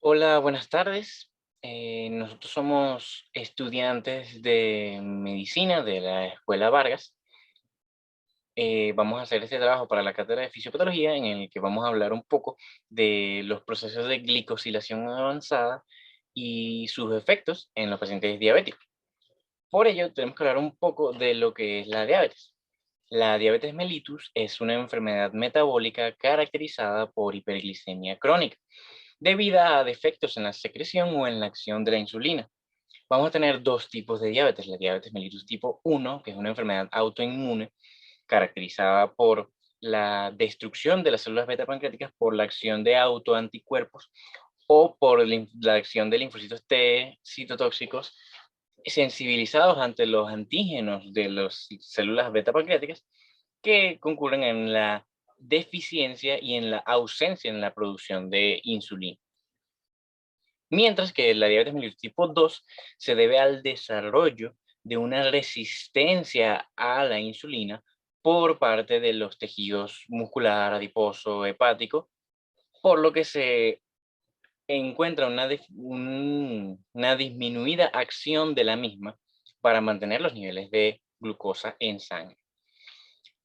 Hola, buenas tardes. Nosotros somos estudiantes de medicina de la Escuela Vargas. Vamos a hacer este trabajo para la cátedra de fisiopatología en el que vamos a hablar un poco de los procesos de glicosilación avanzada y sus efectos en los pacientes diabéticos. Por ello, tenemos que hablar un poco de lo que es la diabetes. La diabetes mellitus es una enfermedad metabólica caracterizada por hiperglicemia crónica, debido a defectos en la secreción o en la acción de la insulina. Vamos a tener dos tipos de diabetes: la diabetes mellitus tipo 1, que es una enfermedad autoinmune caracterizada por la destrucción de las células beta pancreáticas por la acción de autoanticuerpos o por la acción de linfocitos T citotóxicos sensibilizados ante los antígenos de las células beta pancreáticas que concurren en la deficiencia y en la ausencia en la producción de insulina. Mientras que la diabetes mellitus tipo 2 se debe al desarrollo de una resistencia a la insulina por parte de los tejidos muscular, adiposo, hepático, por lo que se encuentra una disminuida acción de la misma para mantener los niveles de glucosa en sangre.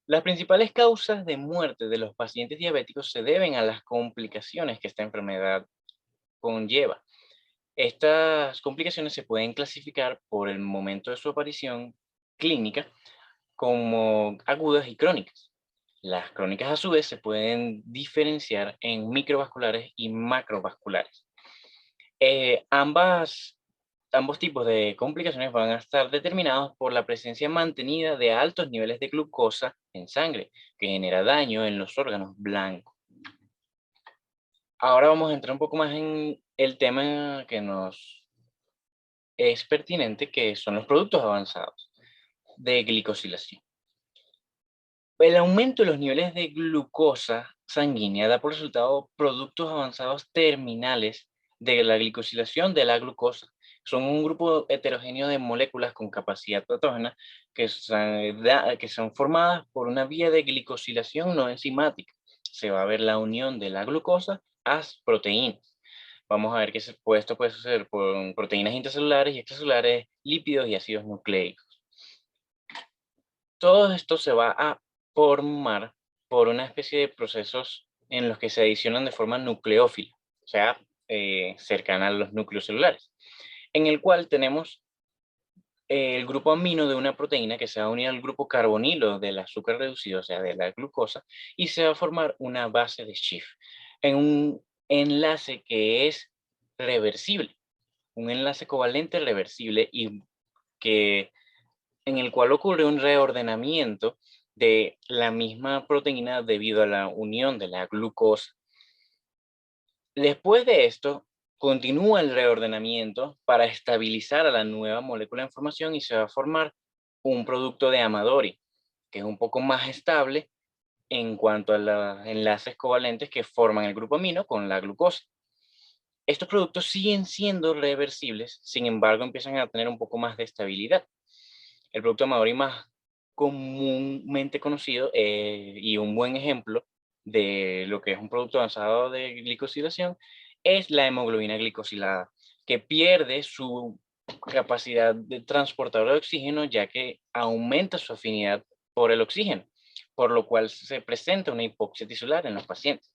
Las principales causas de muerte de los pacientes diabéticos se deben a las complicaciones que esta enfermedad conlleva. Estas complicaciones se pueden clasificar por el momento de su aparición clínica como agudas y crónicas. Las crónicas a su vez se pueden diferenciar en microvasculares y macrovasculares. Eh, ambas, Ambos tipos de complicaciones van a estar determinados por la presencia mantenida de altos niveles de glucosa en sangre, que genera daño en los órganos blancos. Ahora vamos a entrar un poco más en el tema que nos es pertinente, que son los productos avanzados de glicosilación. El aumento de los niveles de glucosa sanguínea da por resultado productos avanzados terminales de la glicosilación de la glucosa. Son un grupo heterogéneo de moléculas con capacidad patógena que son formadas por una vía de glicosilación no enzimática. Se va a ver la unión de la glucosa a proteínas. Vamos a ver que esto puede suceder por proteínas intracelulares y extracelulares, lípidos y ácidos nucleicos. Todo esto se va a formar por una especie de procesos en los que se adicionan de forma nucleófila, o sea, cercana a los núcleos celulares, en el cual tenemos el grupo amino de una proteína que se va a unir al grupo carbonilo del azúcar reducido, o sea, de la glucosa, y se va a formar una base de Schiff en un enlace que es reversible, un enlace covalente reversible y que en el cual ocurre un reordenamiento de la misma proteína debido a la unión de la glucosa. Después de esto, continúa el reordenamiento para estabilizar a la nueva molécula en formación y se va a formar un producto de Amadori, que es un poco más estable en cuanto a los enlaces covalentes que forman el grupo amino con la glucosa. Estos productos siguen siendo reversibles, sin embargo, empiezan a tener un poco más de estabilidad. El producto Amadori más comúnmente conocido, y un buen ejemplo de lo que es un producto avanzado de glicosilación es la hemoglobina glicosilada, que pierde su capacidad de transportador de oxígeno ya que aumenta su afinidad por el oxígeno, por lo cual se presenta una hipoxia tisular en los pacientes.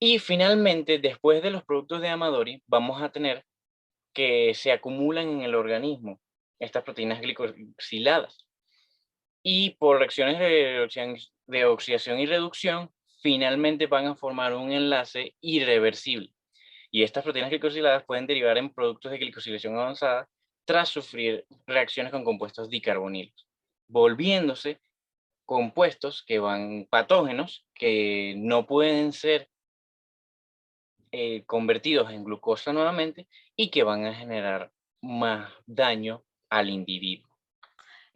Y finalmente, después de los productos de Amadori, vamos a tener que se acumulan en el organismo estas proteínas glicosiladas y por reacciones de oxidación y reducción, finalmente van a formar un enlace irreversible. Y estas proteínas glicosiladas pueden derivar en productos de glicosilación avanzada tras sufrir reacciones con compuestos dicarbonilos, volviéndose compuestos que van patógenos que no pueden ser convertidos en glucosa nuevamente y que van a generar más daño al individuo.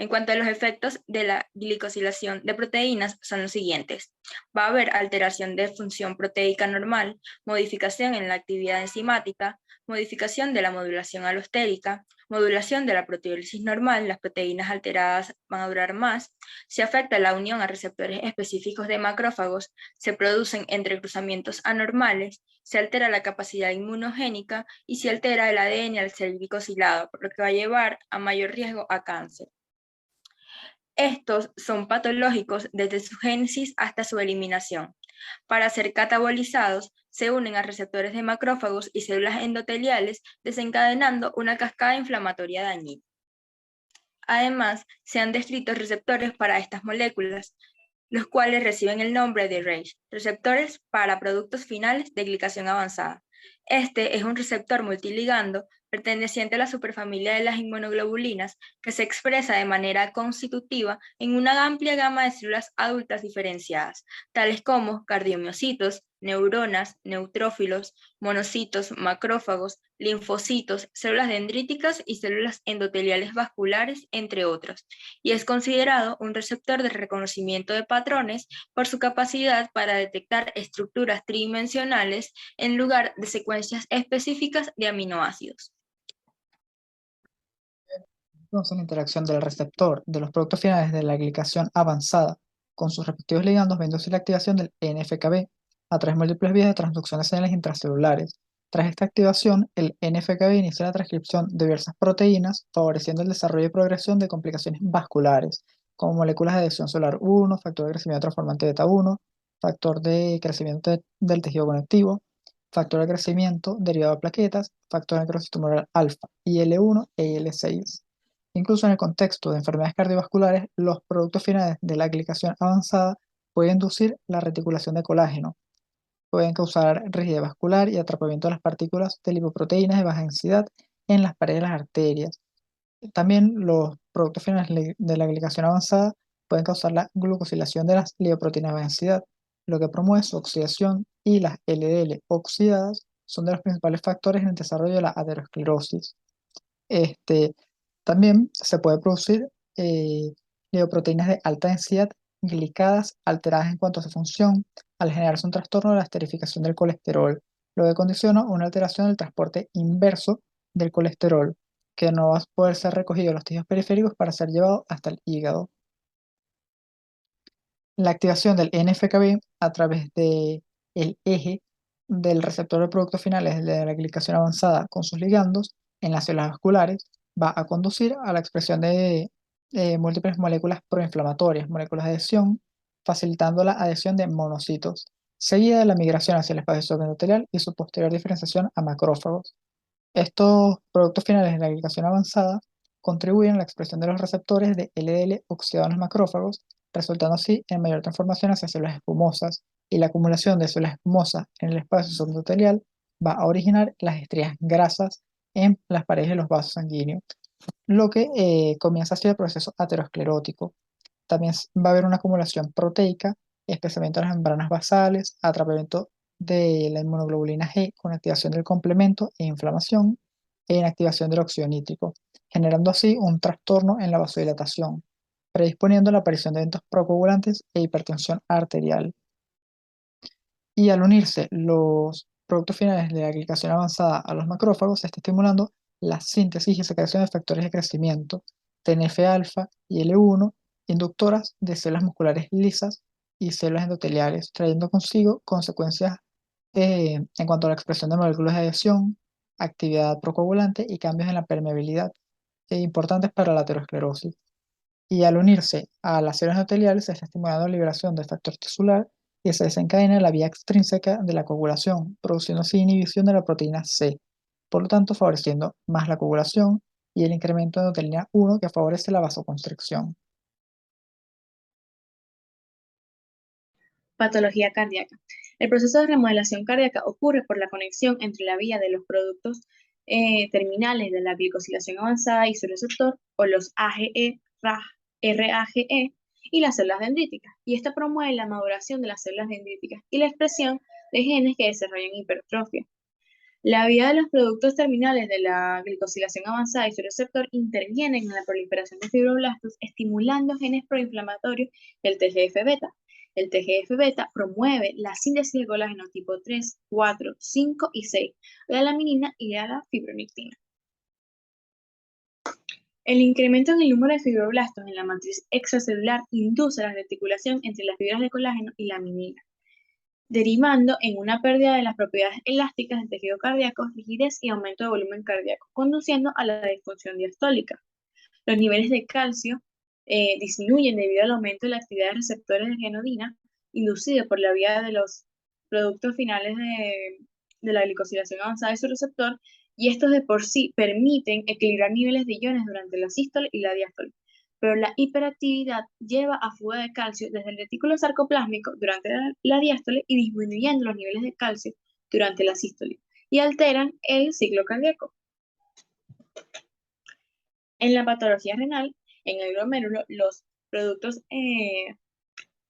En cuanto a los efectos de la glicosilación de proteínas, son los siguientes. Va a haber alteración de función proteica normal, modificación en la actividad enzimática, modificación de la modulación alostérica, modulación de la proteólisis normal, las proteínas alteradas van a durar más, se afecta la unión a receptores específicos de macrófagos, se producen entrecruzamientos anormales, se altera la capacidad inmunogénica y se altera el ADN al ser glicosilado, lo que va a llevar a mayor riesgo a cáncer. Estos son patológicos desde su génesis hasta su eliminación. Para ser catabolizados, se unen a receptores de macrófagos y células endoteliales, desencadenando una cascada inflamatoria dañina. Además, se han descrito receptores para estas moléculas, los cuales reciben el nombre de RAGE, receptores para productos finales de glicación avanzada. Este es un receptor multiligando perteneciente a la superfamilia de las inmunoglobulinas que se expresa de manera constitutiva en una amplia gama de células adultas diferenciadas, tales como cardiomiocitos, neuronas, neutrófilos, monocitos, macrófagos, linfocitos, células dendríticas y células endoteliales vasculares, entre otros, y es considerado un receptor de reconocimiento de patrones por su capacidad para detectar estructuras tridimensionales en lugar de secuencias específicas de aminoácidos. Entonces, la interacción del receptor de los productos finales de la glicación avanzada con sus respectivos ligandos va a inducir la activación del NFKB a través de múltiples vías de transducción de señales intracelulares. Tras esta activación, el NFKB inicia la transcripción de diversas proteínas, favoreciendo el desarrollo y progresión de complicaciones vasculares, como moléculas de adhesión celular 1, factor de crecimiento transformante beta 1, factor de crecimiento del tejido conectivo, factor de crecimiento derivado de plaquetas, factor de necrosis tumoral alfa, IL-1 e IL-6. Incluso en el contexto de enfermedades cardiovasculares, los productos finales de la glicación avanzada pueden inducir la reticulación de colágeno, pueden causar rigidez vascular y atrapamiento de las partículas de lipoproteínas de baja densidad en las paredes de las arterias. También los productos finales de la glicación avanzada pueden causar la glucosilación de las lipoproteínas de baja densidad, lo que promueve su oxidación, y las LDL oxidadas son de los principales factores en el desarrollo de la aterosclerosis. Este, También se puede producir lipoproteínas de alta densidad glicadas alteradas en cuanto a su función, al generarse un trastorno de la esterificación del colesterol, lo que condiciona una alteración del transporte inverso del colesterol, que no va a poder ser recogido de los tejidos periféricos para ser llevado hasta el hígado. La activación del NFKB a través del eje del receptor de productos finales de la glicación avanzada con sus ligandos en las células vasculares va a conducir a la expresión de múltiples moléculas proinflamatorias, moléculas de adhesión, facilitando la adhesión de monocitos, seguida de la migración hacia el espacio subendotelial y su posterior diferenciación a macrófagos. Estos productos finales de la glicación avanzada contribuyen a la expresión de los receptores de LDL oxidado en los macrófagos, resultando así en mayor transformación hacia células espumosas, y la acumulación de células espumosas en el espacio subendotelial va a originar las estrías grasas en las paredes de los vasos sanguíneos, lo que comienza así el proceso aterosclerótico. También va a haber una acumulación proteica, especialmente en las membranas basales, atrapamiento de la inmunoglobulina G con activación del complemento e inflamación, e inactivación del óxido nítrico, generando así un trastorno en la vasodilatación, predisponiendo a la aparición de eventos procoagulantes e hipertensión arterial. Y al unirse los productos finales de la glicación avanzada a los macrófagos, se está estimulando la síntesis y secreción de factores de crecimiento, TNF-alfa y L1, inductoras de células musculares lisas y células endoteliales, trayendo consigo consecuencias en cuanto a la expresión de moléculas de adhesión, actividad procoagulante y cambios en la permeabilidad, importantes para la aterosclerosis. Y al unirse a las células endoteliales, se está estimulando la liberación del factor tisular y se desencadena la vía extrínseca de la coagulación, produciendo así inhibición de la proteína C, por lo tanto favoreciendo más la coagulación y el incremento de endotelina 1 que favorece la vasoconstricción. Patología cardíaca. El proceso de remodelación cardíaca ocurre por la conexión entre la vía de los productos terminales de la glicosilación avanzada y su receptor, o los AGE, RAGE, y las células dendríticas, y esta promueve la maduración de las células dendríticas y la expresión de genes que desarrollan hipertrofia. La vía de los productos terminales de la glicosilación avanzada y su receptor intervienen en la proliferación de fibroblastos, estimulando genes proinflamatorios del TGF-beta. El TGF-beta promueve la síntesis de colágeno tipo 3, 4, 5 y 6, la laminina y la fibronectina. El incremento en el número de fibroblastos en la matriz extracelular induce la reticulación entre las fibras de colágeno y laminina, derivando en una pérdida de las propiedades elásticas del tejido cardíaco, rigidez y aumento de volumen cardíaco, conduciendo a la disfunción diastólica. Los niveles de calcio disminuyen debido al aumento de la actividad de receptores de genodina inducido por la vía de los productos finales de la glicosilación avanzada y su receptor, y estos de por sí permiten equilibrar niveles de iones durante la sístole y la diástole. Pero la hiperactividad lleva a fuga de calcio desde el retículo sarcoplásmico durante la diástole y disminuyendo los niveles de calcio durante la sístole, y alteran el ciclo cardíaco. En la patología renal, en el glomérulo, los productos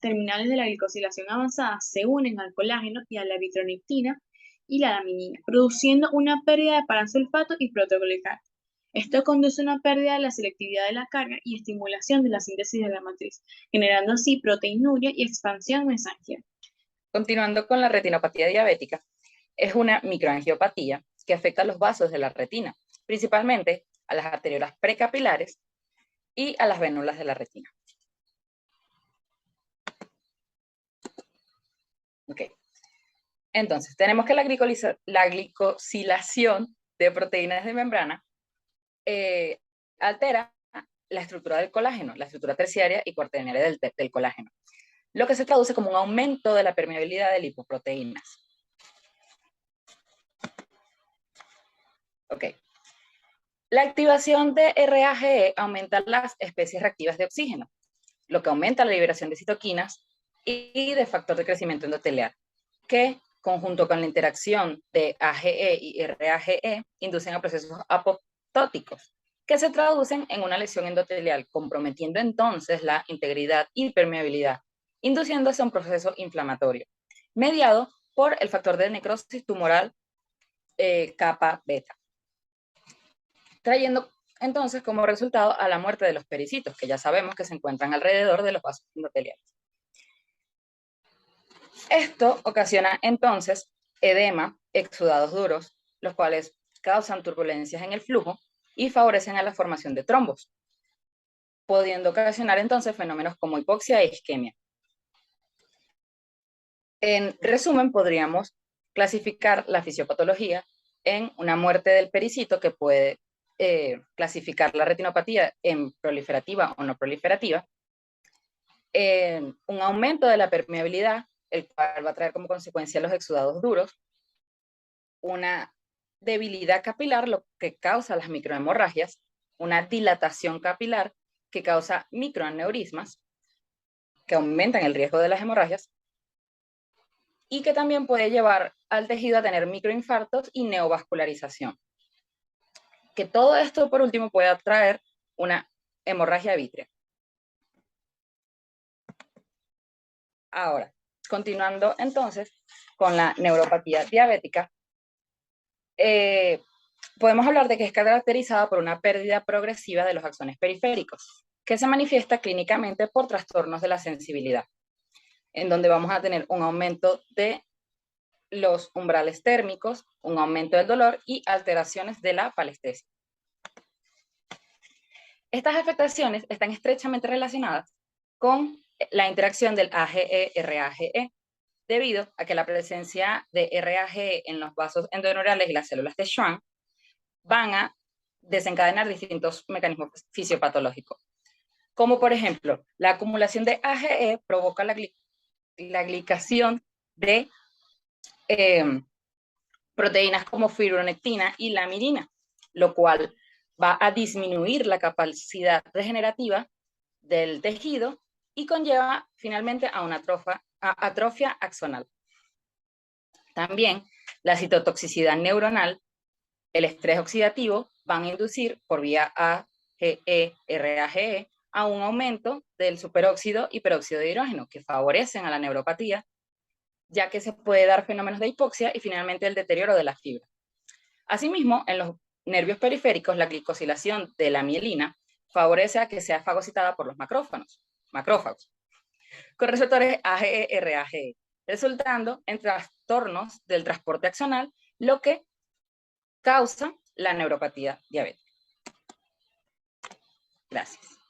terminales de la glicosilación avanzada se unen al colágeno y a la vitronectina y la laminina, produciendo una pérdida de paransulfato y proteoglicano. Esto conduce a una pérdida de la selectividad de la carga y estimulación de la síntesis de la matriz, generando así proteinuria y expansión mesangial. Continuando con la retinopatía diabética, es una microangiopatía que afecta a los vasos de la retina, principalmente a las arteriolas precapilares y a las vénulas de la retina. Okay. Entonces, tenemos que la glicosilación de proteínas de membrana altera la estructura del colágeno, la estructura terciaria y cuaternaria del colágeno, lo que se traduce como un aumento de la permeabilidad de lipoproteínas. Ok. La activación de RAGE aumenta las especies reactivas de oxígeno, lo que aumenta la liberación de citoquinas y de factor de crecimiento endotelial, que, conjunto con la interacción de AGE y RAGE, inducen a procesos apoptóticos, que se traducen en una lesión endotelial, comprometiendo entonces la integridad y permeabilidad, induciéndose a un proceso inflamatorio, mediado por el factor de necrosis tumoral kappa beta, trayendo entonces como resultado a la muerte de los pericitos, que ya sabemos que se encuentran alrededor de los vasos endoteliales. Esto ocasiona entonces edema, exudados duros, los cuales causan turbulencias en el flujo y favorecen a la formación de trombos, pudiendo ocasionar entonces fenómenos como hipoxia e isquemia. En resumen, podríamos clasificar la fisiopatología en una muerte del pericito, que puede clasificar la retinopatía en proliferativa o no proliferativa, un aumento de la permeabilidad, el cual va a traer como consecuencia los exudados duros, una debilidad capilar, lo que causa las microhemorragias, una dilatación capilar que causa microaneurismas, que aumentan el riesgo de las hemorragias, y que también puede llevar al tejido a tener microinfartos y neovascularización. Que todo esto, por último, puede traer una hemorragia vítrea. Ahora, continuando entonces con la neuropatía diabética, podemos hablar de que es caracterizada por una pérdida progresiva de los axones periféricos, que se manifiesta clínicamente por trastornos de la sensibilidad, en donde vamos a tener un aumento de los umbrales térmicos, un aumento del dolor y alteraciones de la palestesia. Estas afectaciones están estrechamente relacionadas con la interacción del AGE-RAGE, debido a que la presencia de RAGE en los vasos endoneurales y las células de Schwann van a desencadenar distintos mecanismos fisiopatológicos, como por ejemplo, la acumulación de AGE provoca la glicación de proteínas como fibronectina y laminina, lo cual va a disminuir la capacidad regenerativa del tejido y conlleva finalmente a una atrofia axonal. También la citotoxicidad neuronal, el estrés oxidativo van a inducir por vía AGE-RAGE a un aumento del superóxido y peróxido de hidrógeno, que favorecen a la neuropatía, ya que se puede dar fenómenos de hipoxia y finalmente el deterioro de la fibra. Asimismo, en los nervios periféricos, la glicosilación de la mielina favorece a que sea fagocitada por los macrófagos, con receptores AGE-RAGE, resultando en trastornos del transporte axonal, lo que causa la neuropatía diabética. Gracias.